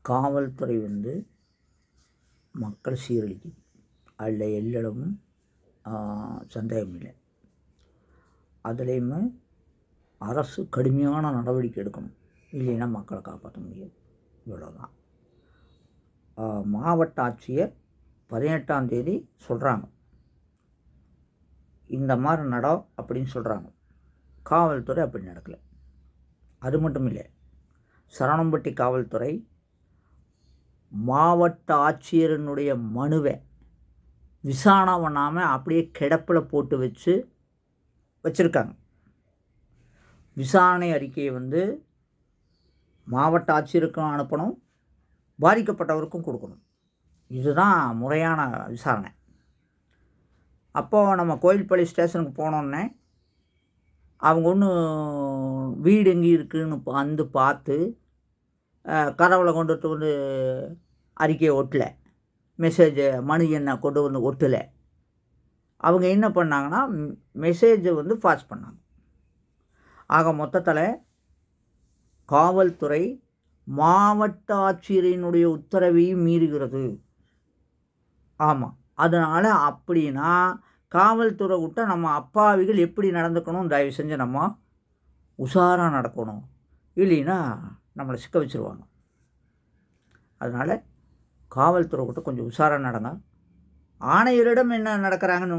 காவல்துறை மக்கள் சீரழிக்குது. அதில் எல்லளவும் சந்தேகம் இல்லை. அதுலேயுமே அரசு கடுமையான நடவடிக்கை எடுக்கணும். இல்லைன்னா மக்களை காப்பாற்ற முடியாது. இவ்வளோதான். மாவட்ட ஆட்சியர் 18ஆம் தேதி சொல்கிறாங்க, இந்த மாதிரி அப்படின்னு சொல்கிறாங்க. காவல்துறை அப்படி நடக்கலை. அது மட்டும் இல்லை, சரவணம்பட்டி காவல்துறை மாவட்ட ஆட்சியரினுடைய மனுவை விசாரணை பண்ணாமல் அப்படியே கிடப்பில் போட்டு வச்சுருக்காங்க. விசாரணை அறிக்கையை மாவட்ட ஆட்சியருக்கும் அனுப்பணும், பாதிக்கப்பட்டவருக்கும் கொடுக்கணும். இதுதான் முறையான விசாரணை. அப்போது நம்ம கோயில்பள்ளி ஸ்டேஷனுக்கு போனோன்னே அவங்க வீடு எங்கே இருக்குதுன்னு பார்த்து கதவில் கொண்டுட்டு அறிக்கையை ஒட்டலை, மனு என்ன கொண்டு ஒட்டலை. அவங்க என்ன பண்ணாங்கன்னா மெசேஜை பாஸ் பண்ணாங்க. ஆக மொத்தத்தில் காவல்துறை மாவட்ட ஆட்சியரினுடைய உத்தரவையும் மீறுகிறது. ஆமாம், அதனால் அப்படின்னா காவல்துறை விட்ட நம்ம அப்பாவிகள் எப்படி நடந்துக்கணும், தயவு செஞ்சு நம்ம உஷாராக நடக்கணும். இல்லைன்னா நம்மளை சிக்க வச்சுருவாங்க. அதனால் காவல்துறை விட்டு கொஞ்சம் உஷாராக நடங்க. ஆணையரிடம் என்ன நடக்கிறாங்கன்னு